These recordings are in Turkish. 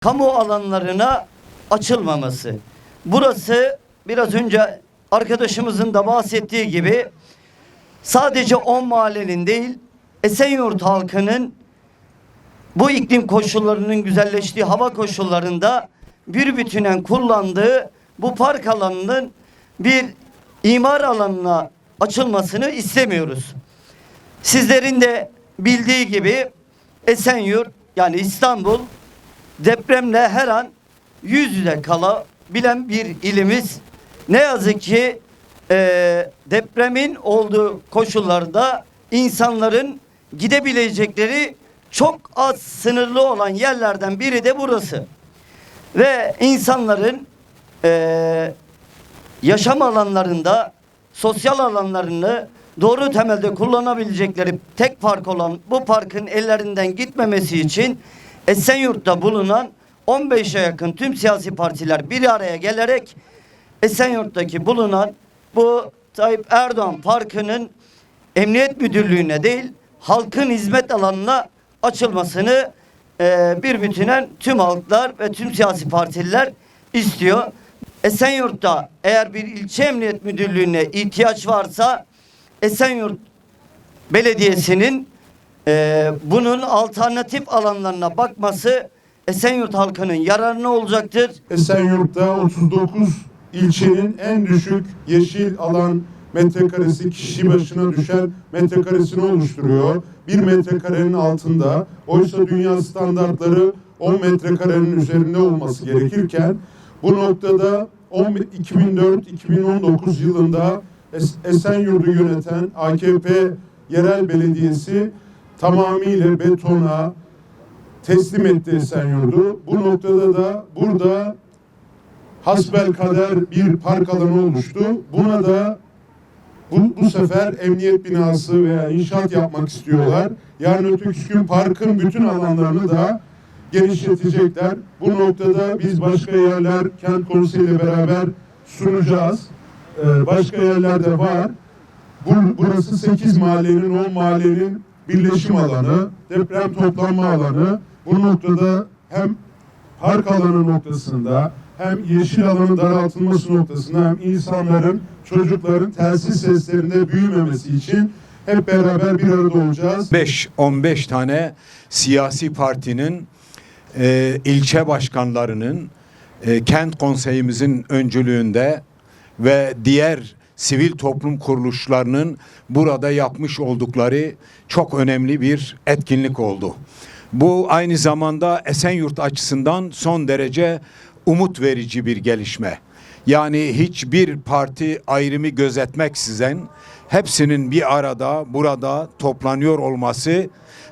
kamu alanlarına açılmaması. Burası biraz önce arkadaşımızın da bahsettiği gibi sadece 10 mahallenin değil, Esenyurt halkının bu iklim koşullarının güzelleştiği hava koşullarında bir bütünen kullandığı bu park alanının bir imar alanına açılmasını istemiyoruz. Sizlerin de bildiği gibi Esenyurt yani İstanbul depremle her an yüz yüze kalabilen bir ilimiz. Ne yazık ki depremin olduğu koşullarda insanların gidebilecekleri çok az sınırlı olan yerlerden biri de burası. Ve insanların yaşam alanlarında, sosyal alanlarını doğru temelde kullanabilecekleri tek park olan bu parkın ellerinden gitmemesi için Esenyurt'ta bulunan 15'e yakın tüm siyasi partiler bir araya gelerek Esenyurt'taki bulunan bu Tayyip Erdoğan Parkı'nın Emniyet Müdürlüğü'ne değil halkın hizmet alanına açılmasını bir bütünen tüm halklar ve tüm siyasi partiler istiyor. Esenyurt'ta eğer bir ilçe emniyet müdürlüğüne ihtiyaç varsa Esenyurt Belediyesi'nin bunun alternatif alanlarına bakması Esenyurt halkının yararına olacaktır. Esenyurt'ta 39 ilçenin en düşük yeşil alan metrekaresi kişi başına düşen metrekaresini oluşturuyor. 1 metrekarenin altında. Oysa dünya standartları 10 metrekarenin üzerinde olması gerekirken bu noktada 2004-2019 yılında Esenyurt'u yöneten AKP yerel belediyesi tamamıyla betona teslim etti Esenyurt'u. Bu noktada da burada hasbelkader bir park alanı oluştu. Buna da bu sefer emniyet binası veya inşaat yapmak istiyorlar. Yarın öteki gün parkın bütün alanlarını da genişletecekler. Bu noktada biz başka yerler kent konseyiyle beraber sunacağız. Başka yerlerde var. Burası 8 mahallenin 10 mahallenin birleşim alanı, deprem toplanma alanı. Bu noktada hem park alanı noktasında hem yeşil alanın daraltılması noktasında hem insanların, çocukların telsiz seslerinde büyümemesi için hep beraber bir arada olacağız. 15 tane siyasi partinin ilçe başkanlarının kent konseyimizin öncülüğünde ve diğer sivil toplum kuruluşlarının burada yapmış oldukları çok önemli bir etkinlik oldu. Bu aynı zamanda Esenyurt açısından son derece umut verici bir gelişme. Yani hiçbir parti ayrımı gözetmeksizin hepsinin bir arada burada toplanıyor olması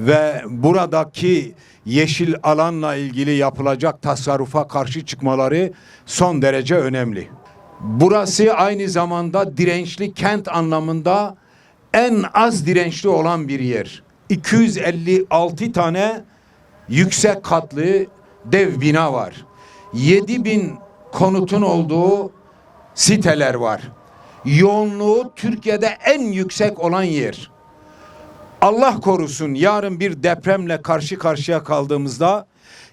ve buradaki yeşil alanla ilgili yapılacak tasarrufa karşı çıkmaları son derece önemli. Burası aynı zamanda dirençli kent anlamında en az dirençli olan bir yer. 256 tane yüksek katlı dev bina var. 7.000 konutun olduğu siteler var. Yoğunluğu Türkiye'de en yüksek olan yer. Allah korusun yarın bir depremle karşı karşıya kaldığımızda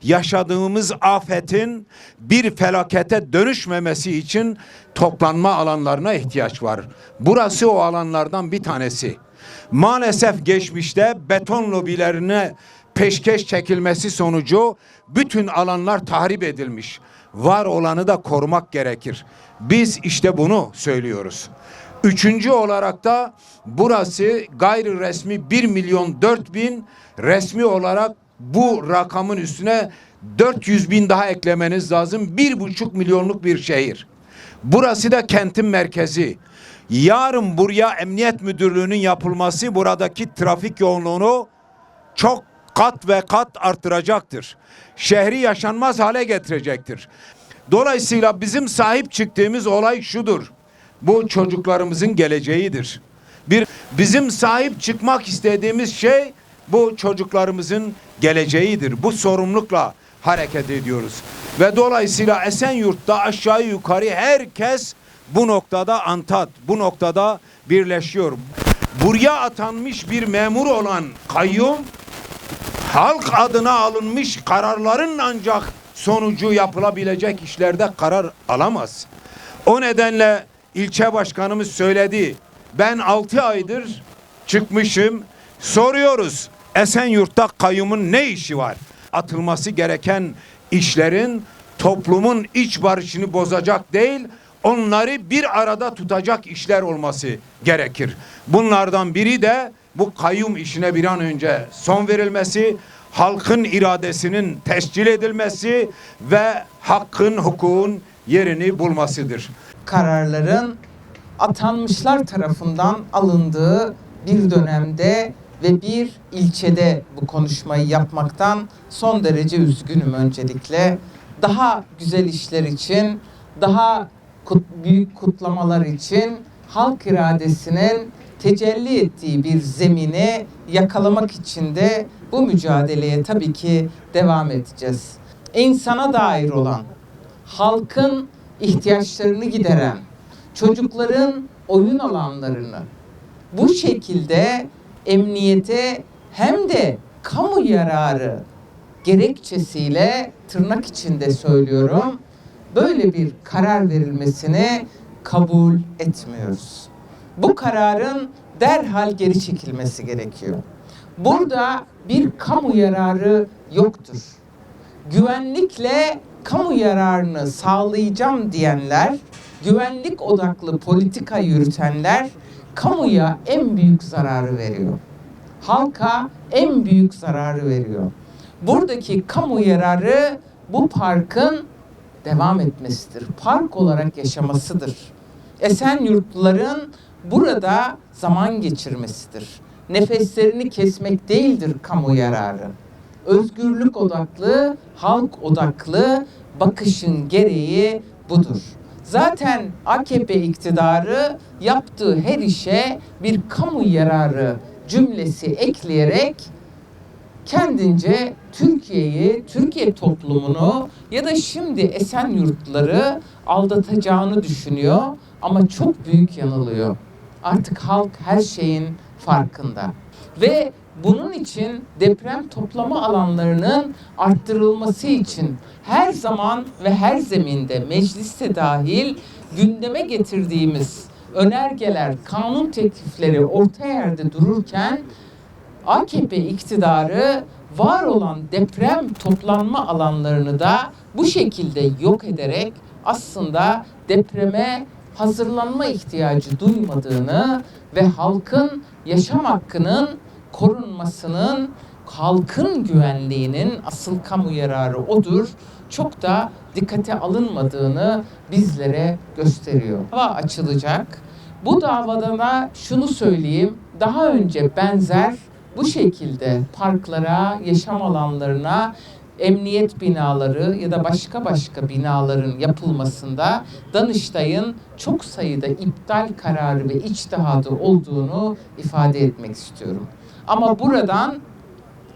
yaşadığımız afetin bir felakete dönüşmemesi için toplanma alanlarına ihtiyaç var. Burası o alanlardan bir tanesi. Maalesef geçmişte beton lobilerine peşkeş çekilmesi sonucu bütün alanlar tahrip edilmiş. Var olanı da korumak gerekir. Biz işte bunu söylüyoruz. Üçüncü olarak da burası gayri resmi 1.004.000, resmi olarak bu rakamın üstüne 400.000 daha eklemeniz lazım. 1,5 milyonluk bir şehir. Burası da kentin merkezi. Yarın buraya Emniyet Müdürlüğü'nün yapılması buradaki trafik yoğunluğunu çok kat ve kat artıracaktır. Şehri yaşanmaz hale getirecektir. Dolayısıyla bizim sahip çıktığımız olay şudur. Bu çocuklarımızın geleceğidir. Bizim sahip çıkmak istediğimiz şey bu çocuklarımızın geleceğidir. Bu sorumlulukla hareket ediyoruz. Ve dolayısıyla Esenyurt'ta aşağı yukarı herkes bu noktada antat, bu noktada birleşiyor. Buraya atanmış bir memur olan kayyum, halk adına alınmış kararların ancak sonucu yapılabilecek işlerde karar alamaz. O nedenle ilçe başkanımız söyledi. Ben 6 aydır çıkmışım. Soruyoruz. Esenyurt'ta kayyumun ne işi var? Atılması gereken işlerin toplumun iç barışını bozacak değil, onları bir arada tutacak işler olması gerekir. Bunlardan biri de bu kayyum işine bir an önce son verilmesi, halkın iradesinin tescil edilmesi ve hakkın, hukukun yerini bulmasıdır. Kararların atanmışlar tarafından alındığı bir dönemde ve bir ilçede bu konuşmayı yapmaktan son derece üzgünüm öncelikle. Daha güzel işler için, daha büyük kutlamalar için halk iradesinin tecelli ettiği bir zemini yakalamak için de bu mücadeleye tabii ki devam edeceğiz. İnsana dair olan, halkın ihtiyaçlarını gideren, çocukların oyun alanlarını bu şekilde emniyete hem de kamu yararı gerekçesiyle tırnak içinde söylüyorum, böyle bir karar verilmesini kabul etmiyoruz. Bu kararın derhal geri çekilmesi gerekiyor. Burada bir kamu yararı yoktur. Güvenlikle kamu yararını sağlayacağım diyenler, güvenlik odaklı politika yürütenler kamuya en büyük zararı veriyor. Halka en büyük zararı veriyor. Buradaki kamu yararı bu parkın devam etmesidir. Park olarak yaşamasıdır. Esenyurtluların burada zaman geçirmesidir. Nefeslerini kesmek değildir kamu yararı. Özgürlük odaklı, halk odaklı bakışın gereği budur. Zaten AKP iktidarı yaptığı her işe bir kamu yararı cümlesi ekleyerek kendince Türkiye'yi, Türkiye toplumunu ya da şimdi Esenyurtluları aldatacağını düşünüyor ama çok büyük yanılıyor. Artık halk her şeyin farkında. Ve bunun için deprem toplama alanlarının arttırılması için her zaman ve her zeminde mecliste dahil gündeme getirdiğimiz önergeler, kanun teklifleri orta yerde dururken AKP iktidarı var olan deprem toplanma alanlarını da bu şekilde yok ederek aslında depreme hazırlanma ihtiyacı duymadığını ve halkın yaşam hakkının korunmasının, halkın güvenliğinin asıl kamu yararı odur, çok da dikkate alınmadığını bizlere gösteriyor. Dava açılacak. Bu davada da şunu söyleyeyim, daha önce benzer bu şekilde parklara, yaşam alanlarına, emniyet binaları ya da başka binaların yapılmasında Danıştay'ın çok sayıda iptal kararı ve içtihadı olduğunu ifade etmek istiyorum. Ama buradan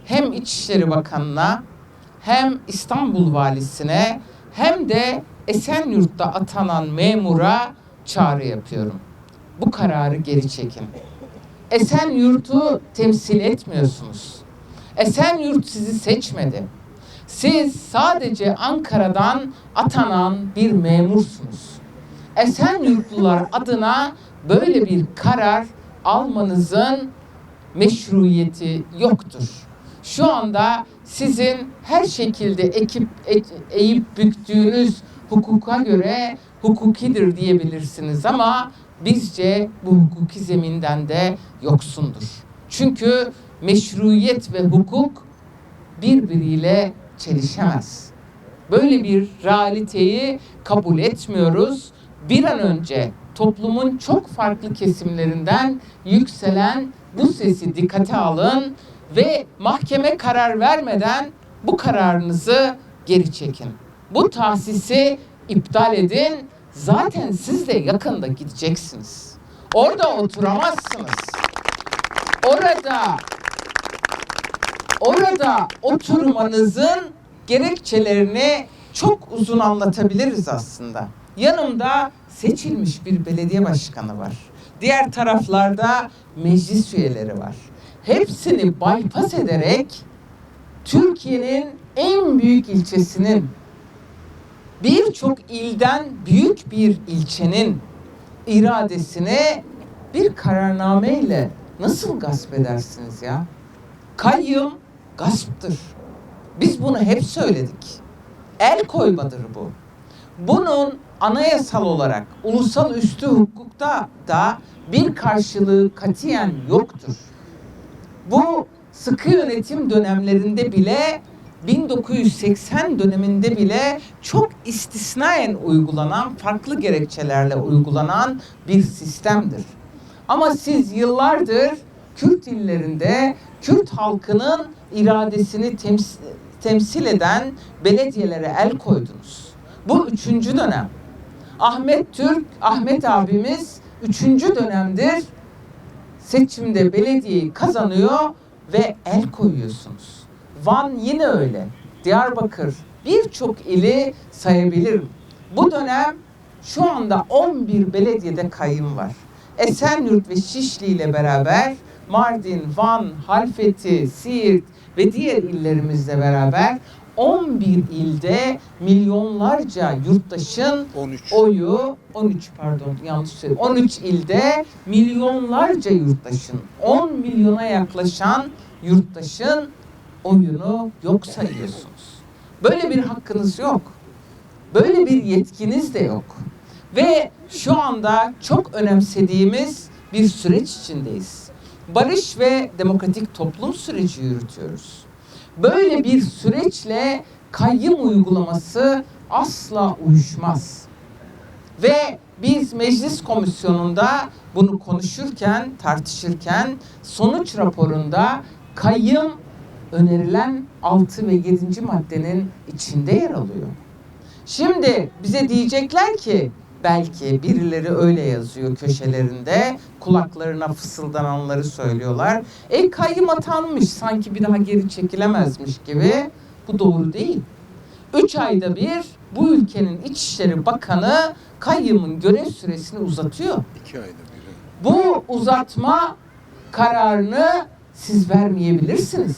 hem İçişleri Bakanı'na hem İstanbul Valisi'ne hem de Esenyurt'ta atanan memura çağrı yapıyorum. Bu kararı geri çekin. Esenyurt'u temsil etmiyorsunuz. Esenyurt sizi seçmedi. Siz sadece Ankara'dan atanan bir memursunuz. Esenyurtlular adına böyle bir karar almanızın meşruiyeti yoktur. Şu anda sizin her şekilde eğip büktüğünüz hukuka göre hukukidir diyebilirsiniz ama bizce bu hukuki zeminden de yoksundur. Çünkü meşruiyet ve hukuk birbiriyle çelişemez. Böyle bir realiteyi kabul etmiyoruz. Bir an önce toplumun çok farklı kesimlerinden yükselen bu sesi dikkate alın ve mahkeme karar vermeden bu kararınızı geri çekin. Bu tahsisi iptal edin. Zaten siz de yakında gideceksiniz. Orada oturamazsınız. Orada oturmanızın gerekçelerini çok uzun anlatabiliriz aslında. Yanımda seçilmiş bir belediye başkanı var. Diğer taraflarda meclis üyeleri var. Hepsini bypass ederek Türkiye'nin en büyük ilçesinin birçok ilden büyük bir ilçenin iradesini bir kararnameyle nasıl gasp edersiniz ya? Kayyum gasptır. Biz bunu hep söyledik. El koymadır bu. Bunun anayasal olarak ulusal üstü hukukta da bir karşılığı katiyen yoktur. Bu sıkı yönetim dönemlerinde bile 1980 döneminde bile çok istisnaen uygulanan, farklı gerekçelerle uygulanan bir sistemdir. Ama siz yıllardır Kürt illerinde Kürt halkının iradesini temsil eden belediyelere el koydunuz. Bu 3. dönem. Ahmet abimiz 3. dönemdir seçimde belediyeyi kazanıyor ve el koyuyorsunuz. Van yine öyle. Diyarbakır, birçok ili sayabilirim. Bu dönem şu anda 11 belediyede kayyum var. Esenyurt ve Şişli ile beraber Mardin, Van, Halfeti, Siirt ve diğer illerimizle beraber 11 ilde milyonlarca yurttaşın 13 ilde milyonlarca yurttaşın, 10 milyona yaklaşan yurttaşın oyunu yok sayıyorsunuz. Böyle bir hakkınız yok. Böyle bir yetkiniz de yok. Ve şu anda çok önemsediğimiz bir süreç içindeyiz. Barış ve demokratik toplum süreci yürütüyoruz. Böyle bir süreçle kayyum uygulaması asla uyuşmaz. Ve biz meclis komisyonunda bunu konuşurken, tartışırken sonuç raporunda kayyum önerilen 6 ve 7. maddenin içinde yer alıyor. Şimdi bize diyecekler ki, belki birileri öyle yazıyor köşelerinde, kulaklarına fısıldananları söylüyorlar. Kayyum atanmış, sanki bir daha geri çekilemezmiş gibi. Bu doğru değil. 3 ayda bir bu ülkenin İçişleri Bakanı kayyumun görev süresini uzatıyor. 2 ayda bir. Bu uzatma kararını siz vermeyebilirsiniz.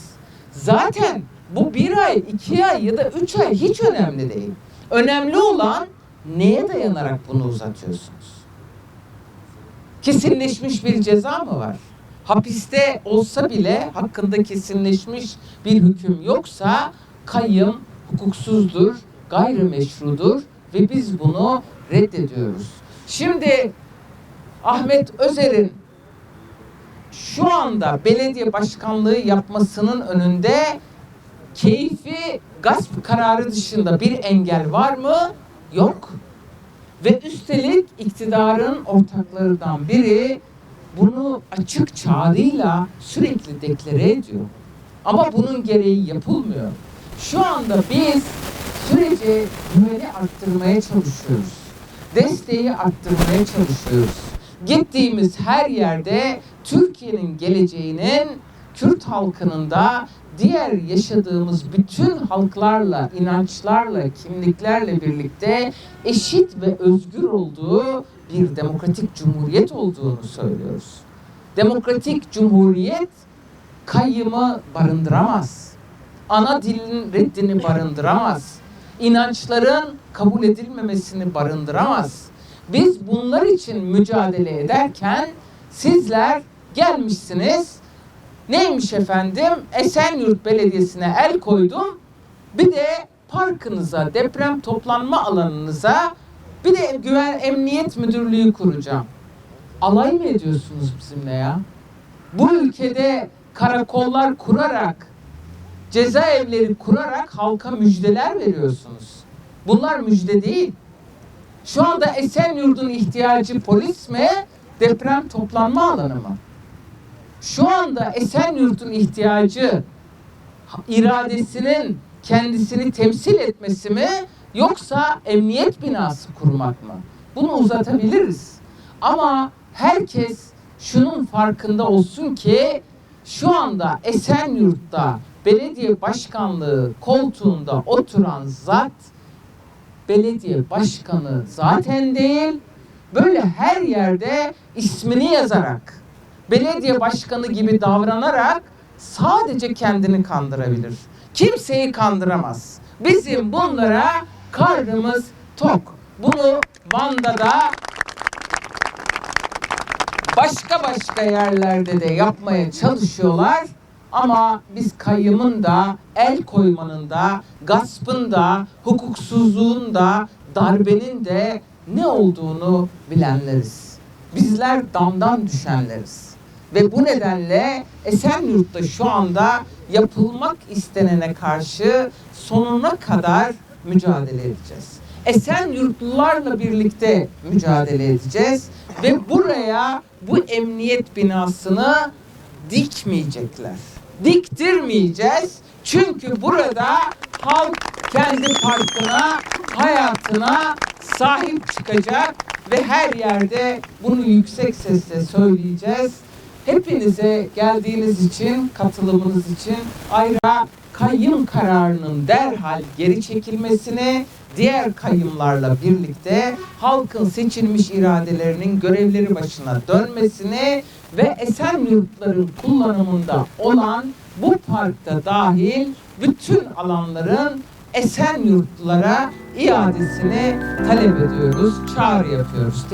Zaten bu 1 ay, 2 ay ya da 3 ay hiç önemli değil. Önemli olan neye dayanarak bunu uzatıyorsunuz? Kesinleşmiş bir ceza mı var? Hapiste olsa bile hakkında kesinleşmiş bir hüküm yoksa kayyum hukuksuzdur, gayrimeşrudur ve biz bunu reddediyoruz. Şimdi Ahmet Özer'in şu anda belediye başkanlığı yapmasının önünde keyfi gasp kararı dışında bir engel var mı? Yok. Ve üstelik iktidarın ortaklarından biri bunu açık çağrıyla sürekli deklare ediyor. Ama bunun gereği yapılmıyor. Şu anda biz sürece güveni arttırmaya çalışıyoruz. Desteği arttırmaya çalışıyoruz. Gittiğimiz her yerde Türkiye'nin geleceğinin, Kürt halkının da diğer yaşadığımız bütün halklarla, inançlarla, kimliklerle birlikte eşit ve özgür olduğu bir demokratik cumhuriyet olduğunu söylüyoruz. Demokratik cumhuriyet kayyımı barındıramaz. Ana dilin reddini barındıramaz. İnançların kabul edilmemesini barındıramaz. Biz bunlar için mücadele ederken sizler gelmişsiniz. Neymiş efendim? Esenyurt Belediyesi'ne el koydum. Bir de parkınıza, deprem toplanma alanınıza bir de Güven Emniyet Müdürlüğü kuracağım. Alay mı ediyorsunuz bizimle ya? Bu ülkede karakollar kurarak, cezaevleri kurarak halka müjdeler veriyorsunuz. Bunlar müjde değil. Şu anda Esenyurt'un ihtiyacı polis mi, deprem toplanma alanı mı? Şu anda Esenyurt'un ihtiyacı iradesinin kendisini temsil etmesi mi, yoksa emniyet binası kurmak mı? Bunu uzatabiliriz. Ama herkes şunun farkında olsun ki şu anda Esenyurt'ta belediye başkanlığı koltuğunda oturan zat belediye başkanı zaten değil, böyle her yerde ismini yazarak, belediye başkanı gibi davranarak sadece kendini kandırabilir. Kimseyi kandıramaz. Bizim bunlara karnımız tok. Bunu Van'da da başka yerlerde de yapmaya çalışıyorlar. Ama biz kayyımın da, el koymanın da, gaspın da, hukuksuzluğun da, darbenin de ne olduğunu bilenleriz. Bizler damdan düşenleriz. Ve bu nedenle Esenyurt'ta şu anda yapılmak istenene karşı sonuna kadar mücadele edeceğiz. Esenyurtlularla birlikte mücadele edeceğiz ve buraya bu emniyet binasını dikmeyecekler. Diktirmeyeceğiz. Çünkü burada halk kendi parkına, hayatına sahip çıkacak ve her yerde bunu yüksek sesle söyleyeceğiz. Hepinize geldiğiniz için, katılımınız için ayrıca kayyım kararının derhal geri çekilmesini, diğer kayyımlarla birlikte halkın seçilmiş iradelerinin görevleri başına dönmesini ve Esenyurtların kullanımında olan bu parkta dahil bütün alanların Esenyurtlulara iadesini talep ediyoruz, çağrı yapıyoruz.